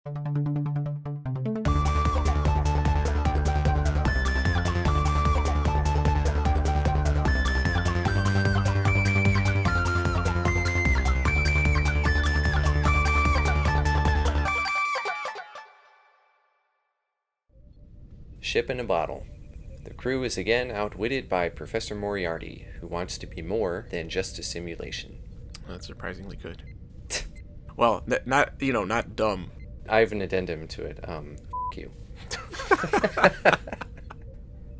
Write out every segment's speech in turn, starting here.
Ship in a bottle. The crew is again outwitted by Professor Moriarty, who wants to be more than just a simulation. That's surprisingly good. Well, not dumb. I have an addendum to it. You.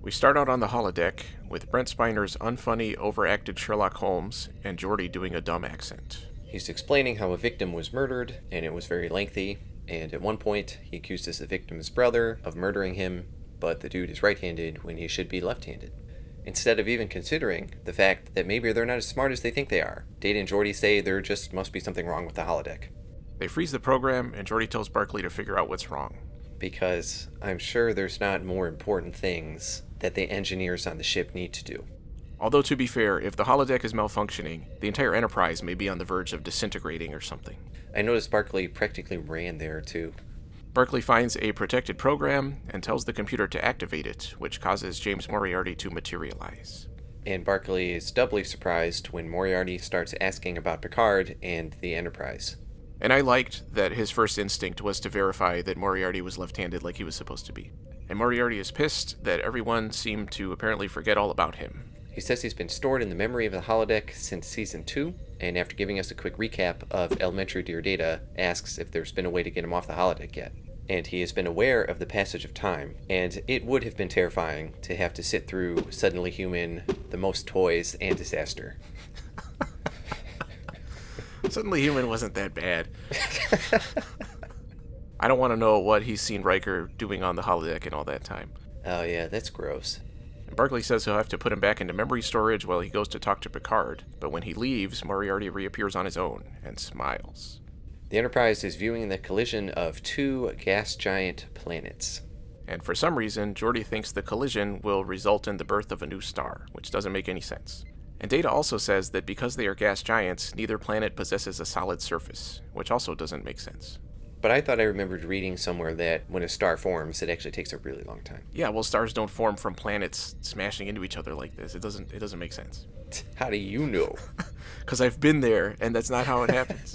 We start out on the holodeck with Brent Spiner's unfunny, overacted Sherlock Holmes and Geordi doing a dumb accent. He's explaining how a victim was murdered, and it was very lengthy, and at one point he accuses the victim's brother of murdering him, but the dude is right-handed when he should be left-handed. Instead of even considering the fact that maybe they're not as smart as they think they are, Data and Geordi say there just must be something wrong with the holodeck. They freeze the program, and Geordi tells Barclay to figure out what's wrong. Because I'm sure there's not more important things that the engineers on the ship need to do. Although, to be fair, if the holodeck is malfunctioning, the entire Enterprise may be on the verge of disintegrating or something. I noticed Barclay practically ran there, too. Barclay finds a protected program and tells the computer to activate it, which causes James Moriarty to materialize. And Barclay is doubly surprised when Moriarty starts asking about Picard and the Enterprise. And I liked that his first instinct was to verify that Moriarty was left-handed like he was supposed to be. And Moriarty is pissed that everyone seemed to apparently forget all about him. He says he's been stored in the memory of the holodeck since Season 2, and after giving us a quick recap of Elementary Dear Data, asks if there's been a way to get him off the holodeck yet. And he has been aware of the passage of time, and it would have been terrifying to have to sit through Suddenly Human, The Most Toys, and Disaster. Suddenly Human wasn't that bad. I don't want to know what he's seen Riker doing on the holodeck in all that time. Oh yeah, that's gross. And Barclay says he'll have to put him back into memory storage while he goes to talk to Picard, but when he leaves, Moriarty reappears on his own and smiles. The Enterprise is viewing the collision of two gas giant planets. And for some reason, Geordi thinks the collision will result in the birth of a new star, which doesn't make any sense. And Data also says that because they are gas giants, neither planet possesses a solid surface, which also doesn't make sense. But I thought I remembered reading somewhere that when a star forms, it actually takes a really long time. Yeah, well, stars don't form from planets smashing into each other like this. It doesn't make sense. How do you know? Because I've been there, and that's not how it happens.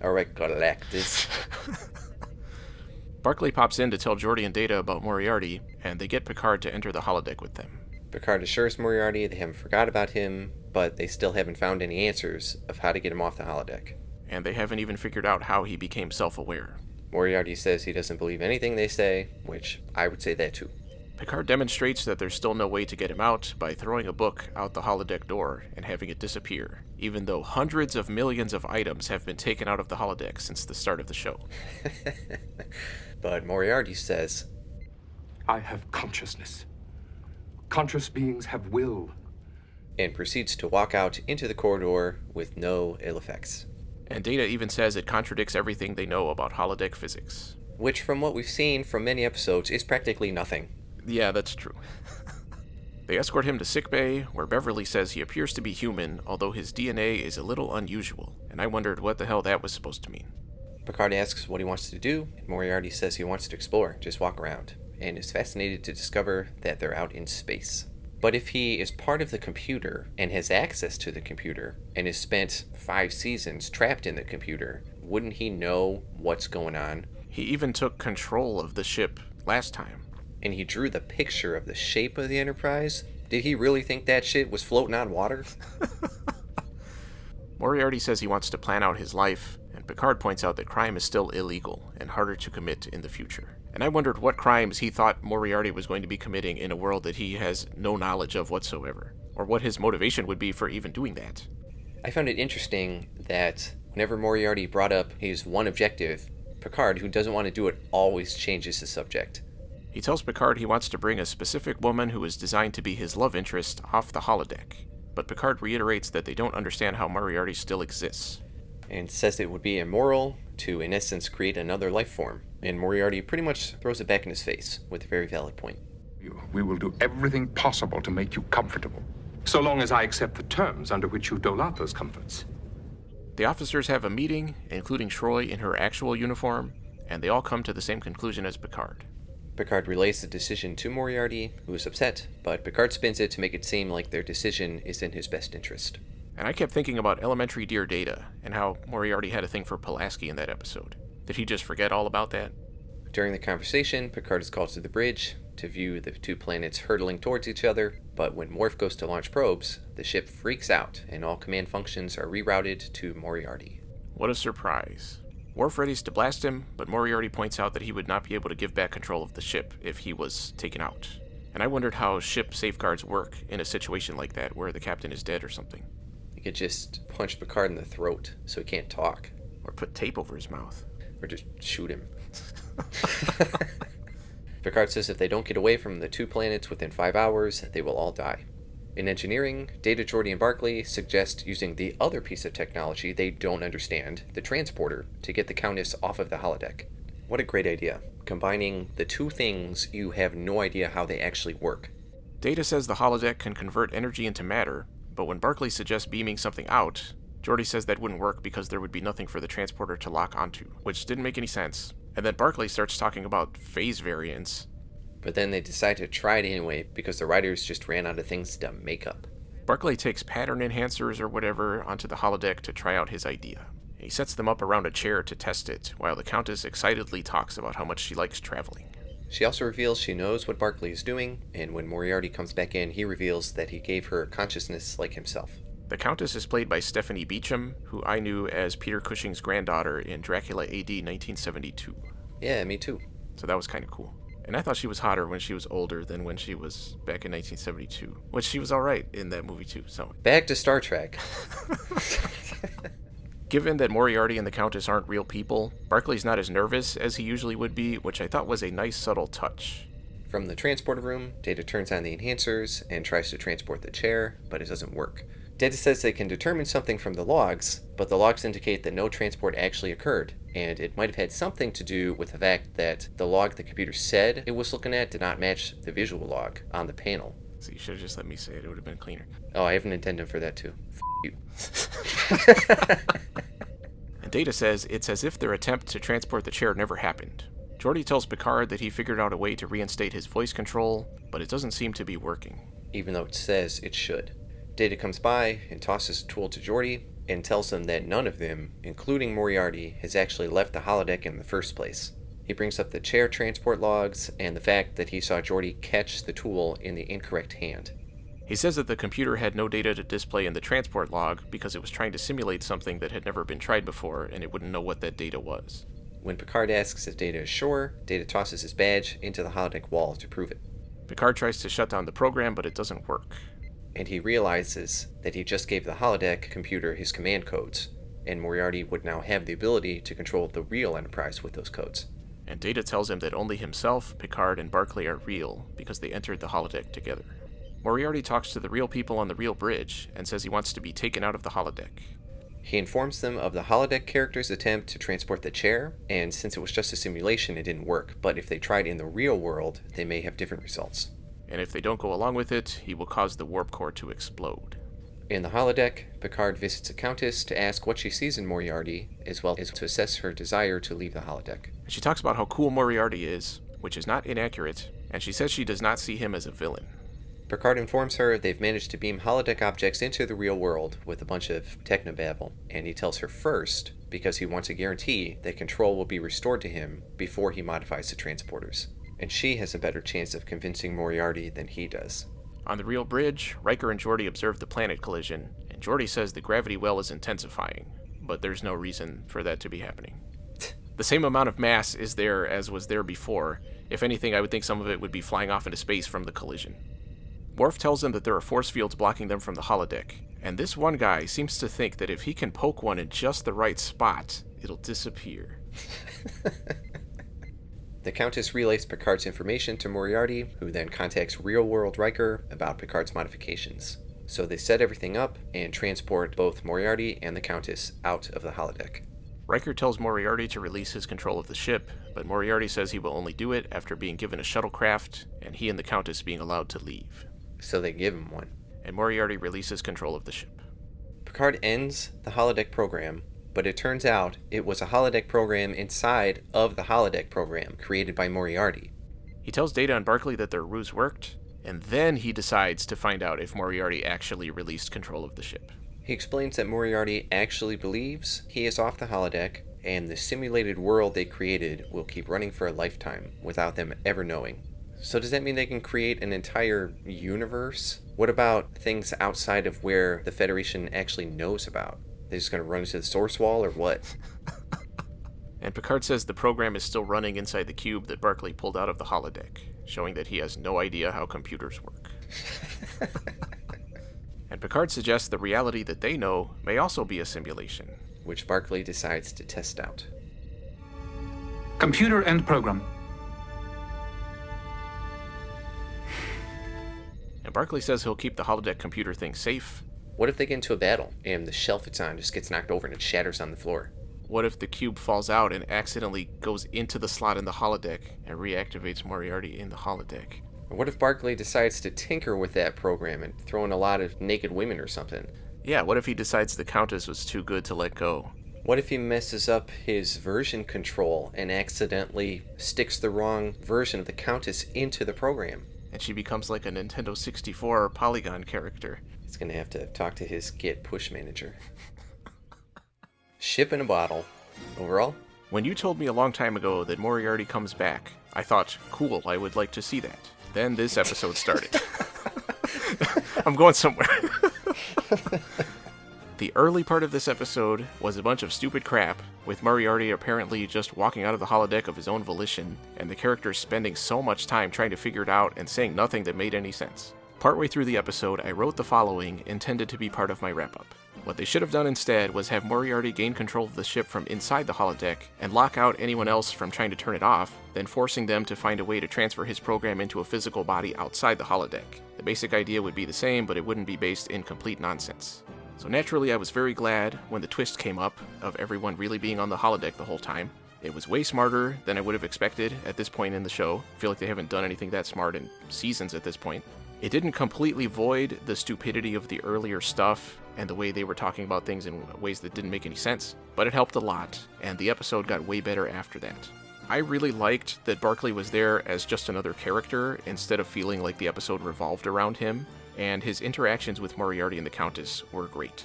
All right, Galactus. Barclay pops in to tell Geordi and Data about Moriarty, and they get Picard to enter the holodeck with them. Picard assures Moriarty they haven't forgot about him, but they still haven't found any answers of how to get him off the holodeck. And they haven't even figured out how he became self-aware. Moriarty says he doesn't believe anything they say, which I would say that too. Picard demonstrates that there's still no way to get him out by throwing a book out the holodeck door and having it disappear, even though hundreds of millions of items have been taken out of the holodeck since the start of the show. But Moriarty says, I have consciousness. Conscious beings have will. And proceeds to walk out into the corridor with no ill effects. And Data even says it contradicts everything they know about holodeck physics. Which, from what we've seen from many episodes, is practically nothing. Yeah, that's true. They escort him to sickbay, where Beverly says he appears to be human, although his DNA is a little unusual, and I wondered what the hell that was supposed to mean. Picard asks what he wants to do, and Moriarty says he wants to explore, just walk around, and is fascinated to discover that they're out in space. But if he is part of the computer, and has access to the computer, and has spent 5 seasons trapped in the computer, wouldn't he know what's going on? He even took control of the ship last time. And he drew the picture of the shape of the Enterprise? Did he really think that shit was floating on water? Moriarty says he wants to plan out his life, and Picard points out that crime is still illegal and harder to commit in the future. And I wondered what crimes he thought Moriarty was going to be committing in a world that he has no knowledge of whatsoever, or what his motivation would be for even doing that. I found it interesting that whenever Moriarty brought up his one objective, Picard, who doesn't want to do it, always changes the subject. He tells Picard he wants to bring a specific woman who is designed to be his love interest off the holodeck, but Picard reiterates that they don't understand how Moriarty still exists. And says it would be immoral to, in essence, create another life form. And Moriarty pretty much throws it back in his face with a very valid point. We will do everything possible to make you comfortable, so long as I accept the terms under which you dole out those comforts. The officers have a meeting, including Troy in her actual uniform, and they all come to the same conclusion as Picard. Picard relays the decision to Moriarty, who is upset, but Picard spins it to make it seem like their decision is in his best interest. And I kept thinking about elementary Dear Data, and how Moriarty had a thing for Pulaski in that episode. Did he just forget all about that? During the conversation, Picard is called to the bridge to view the two planets hurtling towards each other, but when Worf goes to launch probes, the ship freaks out, and all command functions are rerouted to Moriarty. What a surprise. Worf readies to blast him, but Moriarty points out that he would not be able to give back control of the ship if he was taken out. And I wondered how ship safeguards work in a situation like that, where the captain is dead or something. You could just punch Picard in the throat so he can't talk. Or put tape over his mouth. Or just shoot him. Picard says if they don't get away from the two planets within 5 hours, they will all die. In engineering, Data, Geordi, and Barclay suggest using the other piece of technology they don't understand, the transporter, to get the Countess off of the holodeck. What a great idea. Combining the two things you have no idea how they actually work. Data says the holodeck can convert energy into matter, but when Barclay suggests beaming something out, Geordi says that wouldn't work because there would be nothing for the transporter to lock onto, which didn't make any sense. And then Barclay starts talking about phase variance. But then they decide to try it anyway because the writers just ran out of things to make up. Barclay takes pattern enhancers or whatever onto the holodeck to try out his idea. He sets them up around a chair to test it, while the Countess excitedly talks about how much she likes traveling. She also reveals she knows what Barclay is doing, and when Moriarty comes back in, he reveals that he gave her consciousness like himself. The Countess is played by Stephanie Beacham, who I knew as Peter Cushing's granddaughter in Dracula AD 1972. Yeah, me too. So that was kind of cool. And I thought she was hotter when she was older than when she was back in 1972. Which she was alright in that movie too, so. Back to Star Trek. Given that Moriarty and the Countess aren't real people, Barclay's not as nervous as he usually would be, which I thought was a nice subtle touch. From the transporter room, Data turns on the enhancers and tries to transport the chair, but it doesn't work. Data says they can determine something from the logs, but the logs indicate that no transport actually occurred, and it might have had something to do with the fact that the log the computer said it was looking at did not match the visual log on the panel. So you should have just let me say it, it would have been cleaner. Oh, I have an addendum for that too. You. And Data says it's as if their attempt to transport the chair never happened. Geordi tells Picard that he figured out a way to reinstate his voice control, but it doesn't seem to be working. Even though it says it should. Data comes by and tosses a tool to Geordi and tells them that none of them, including Moriarty, has actually left the holodeck in the first place. He brings up the chair transport logs and the fact that he saw Geordi catch the tool in the incorrect hand. He says that the computer had no data to display in the transport log because it was trying to simulate something that had never been tried before and it wouldn't know what that data was. When Picard asks if Data is sure, Data tosses his badge into the holodeck wall to prove it. Picard tries to shut down the program, but it doesn't work. And he realizes that he just gave the holodeck computer his command codes, and Moriarty would now have the ability to control the real Enterprise with those codes. And Data tells him that only himself, Picard, and Barclay are real because they entered the holodeck together. Moriarty talks to the real people on the real bridge and says he wants to be taken out of the holodeck. He informs them of the holodeck character's attempt to transport the chair, and since it was just a simulation, it didn't work, but if they tried in the real world, they may have different results. And if they don't go along with it, he will cause the warp core to explode. In the holodeck, Picard visits the Countess to ask what she sees in Moriarty, as well as to assess her desire to leave the holodeck. And she talks about how cool Moriarty is, which is not inaccurate, and she says she does not see him as a villain. Picard informs her they've managed to beam holodeck objects into the real world with a bunch of technobabble, and he tells her first because he wants a guarantee that control will be restored to him before he modifies the transporters. And she has a better chance of convincing Moriarty than he does. On the real bridge, Riker and Geordi observe the planet collision, and Geordi says the gravity well is intensifying, but there's no reason for that to be happening. The same amount of mass is there as was there before. If anything, I would think some of it would be flying off into space from the collision. Worf tells them that there are force fields blocking them from the holodeck, and this one guy seems to think that if he can poke one in just the right spot, it'll disappear. The Countess relays Picard's information to Moriarty, who then contacts real-world Riker about Picard's modifications. So they set everything up and transport both Moriarty and the Countess out of the holodeck. Riker tells Moriarty to release his control of the ship, but Moriarty says he will only do it after being given a shuttlecraft, and he and the Countess being allowed to leave. So they give him one. And Moriarty releases control of the ship. Picard ends the holodeck program, but it turns out it was a holodeck program inside of the holodeck program created by Moriarty. He tells Data and Barclay that their ruse worked, and then he decides to find out if Moriarty actually released control of the ship. He explains that Moriarty actually believes he is off the holodeck, and the simulated world they created will keep running for a lifetime without them ever knowing. So does that mean they can create an entire universe? What about things outside of where the Federation actually knows about? They're just going to run into the source wall or what? And Picard says the program is still running inside the cube that Barclay pulled out of the holodeck, showing that he has no idea how computers work. And Picard suggests the reality that they know may also be a simulation, which Barclay decides to test out. Computer end program. And Barclay says he'll keep the holodeck computer thing safe. What if they get into a battle and the shelf it's on just gets knocked over and it shatters on the floor? What if the cube falls out and accidentally goes into the slot in the holodeck and reactivates Moriarty in the holodeck? Or what if Barclay decides to tinker with that program and throw in a lot of naked women or something? Yeah, what if he decides the Countess was too good to let go? What if he messes up his version control and accidentally sticks the wrong version of the Countess into the program? And she becomes like a Nintendo 64 Polygon character. He's going to have to talk to his Git push manager. Ship in a bottle. Overall? When you told me a long time ago that Moriarty comes back, I thought, cool, I would like to see that. Then this episode started. I'm going somewhere. The early part of this episode was a bunch of stupid crap, with Moriarty apparently just walking out of the holodeck of his own volition, and the characters spending so much time trying to figure it out and saying nothing that made any sense. Partway through the episode, I wrote the following, intended to be part of my wrap-up. What they should have done instead was have Moriarty gain control of the ship from inside the holodeck and lock out anyone else from trying to turn it off, then forcing them to find a way to transfer his program into a physical body outside the holodeck. The basic idea would be the same, but it wouldn't be based in complete nonsense. So naturally, I was very glad when the twist came up of everyone really being on the holodeck the whole time. It was way smarter than I would have expected at this point in the show. I feel like they haven't done anything that smart in seasons at this point. It didn't completely void the stupidity of the earlier stuff and the way they were talking about things in ways that didn't make any sense, but it helped a lot, and the episode got way better after that. I really liked that Barclay was there as just another character instead of feeling like the episode revolved around him, and his interactions with Moriarty and the Countess were great.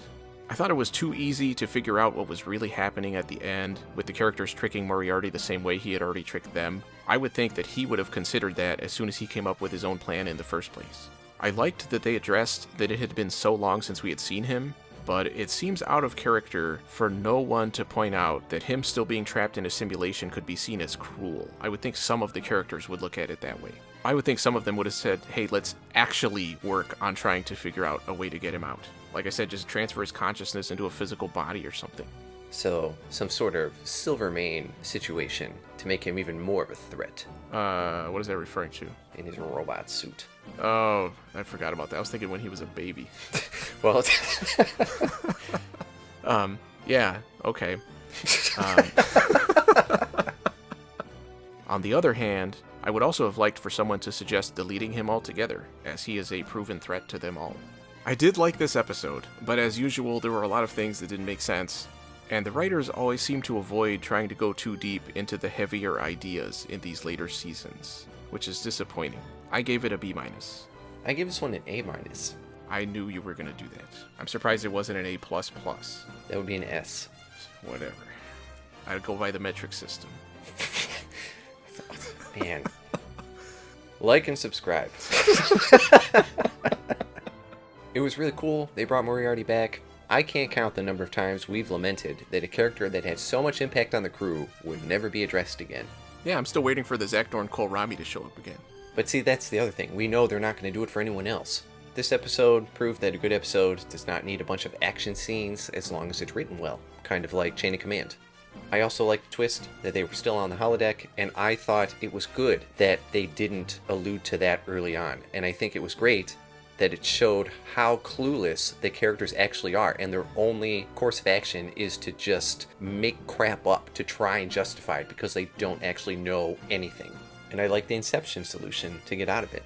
I thought it was too easy to figure out what was really happening at the end, with the characters tricking Moriarty the same way he had already tricked them. I would think that he would have considered that as soon as he came up with his own plan in the first place. I liked that they addressed that it had been so long since we had seen him, but it seems out of character for no one to point out that him still being trapped in a simulation could be seen as cruel. I would think some of the characters would look at it that way. I would think some of them would have said, hey, let's actually work on trying to figure out a way to get him out. Like I said, just transfer his consciousness into a physical body or something. So, some sort of Silvermane situation to make him even more of a threat. What is that referring to? In his robot suit. Oh, I forgot about that. I was thinking when he was a baby. Well, yeah, okay. On the other hand, I would also have liked for someone to suggest deleting him altogether, as he is a proven threat to them all. I did like this episode, but as usual, there were a lot of things that didn't make sense, and the writers always seem to avoid trying to go too deep into the heavier ideas in these later seasons, which is disappointing. I gave it a B-. I give this one an A-. I knew you were going to do that. I'm surprised it wasn't an A++. That would be an S. Whatever. I'd go by the metric system. Man. Like and subscribe. It was really cool. They brought Moriarty back. I can't count the number of times we've lamented that a character that had so much impact on the crew would never be addressed again. Yeah, I'm still waiting for the Zach Dorn Cole Rami to show up again. But see, that's the other thing. We know they're not going to do it for anyone else. This episode proved that a good episode does not need a bunch of action scenes as long as it's written well, kind of like Chain of Command. I also liked the twist that they were still on the holodeck, and I thought it was good that they didn't allude to that early on. And I think it was great that it showed how clueless the characters actually are, and their only course of action is to just make crap up to try and justify it because they don't actually know anything. And I like the inception solution to get out of it.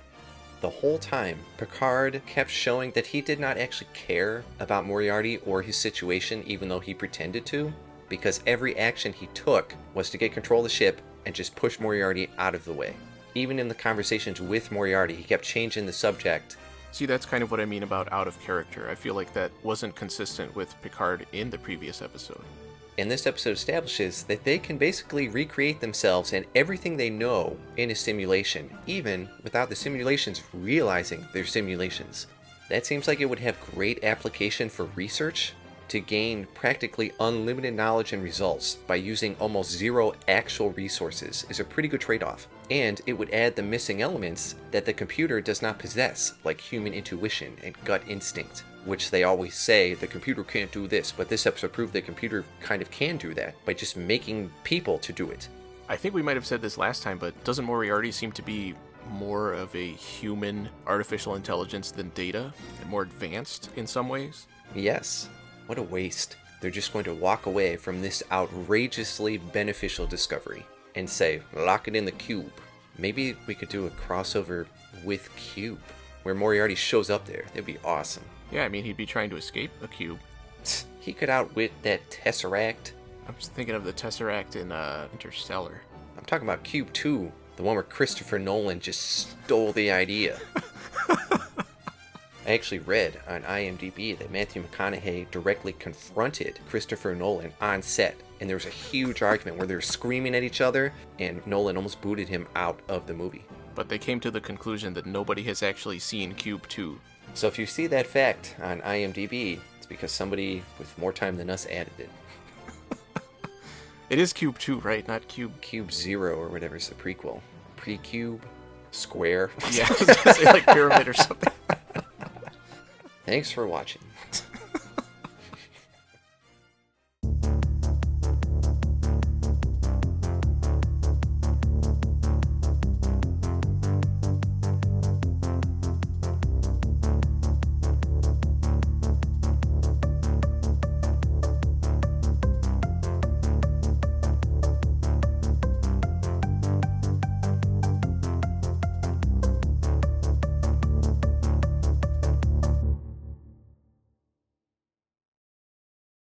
The whole time, Picard kept showing that he did not actually care about Moriarty or his situation, even though he pretended to. because every action he took was to get control of the ship and just push Moriarty out of the way. Even in the conversations with Moriarty, he kept changing the subject. See, that's kind of what I mean about out of character. I feel like that wasn't consistent with Picard in the previous episode. And this episode establishes that they can basically recreate themselves and everything they know in a simulation, even without the simulations realizing they're simulations. That seems like it would have great application for research to gain practically unlimited knowledge and results by using almost zero actual resources is a pretty good trade-off. And it would add the missing elements that the computer does not possess, like human intuition and gut instinct, which they always say the computer can't do this, but this episode proved the computer kind of can do that by just making people to do it. I think we might have said this last time, but doesn't Moriarty seem to be more of a human artificial intelligence than Data, and more advanced in some ways? Yes. What a waste. They're just going to walk away from this outrageously beneficial discovery and say, lock it in the cube. Maybe we could do a crossover with Cube, where Moriarty shows up there. That'd be awesome. Yeah, I mean, he'd be trying to escape a cube. He could outwit that Tesseract. I'm just thinking of the Tesseract in Interstellar. I'm talking about Cube 2, the one where Christopher Nolan just stole the idea. I actually read on IMDb that Matthew McConaughey directly confronted Christopher Nolan on set, and there was a huge argument where they were screaming at each other, and Nolan almost booted him out of the movie. But they came to the conclusion that nobody has actually seen Cube 2. So if you see that fact on IMDb, it's because somebody with more time than us added it. It is Cube 2, right? Not Cube... Cube 0 or whatever's the prequel. Pre-Cube? Square? Yeah, I was going to say like Pyramid or something. Thanks for watching.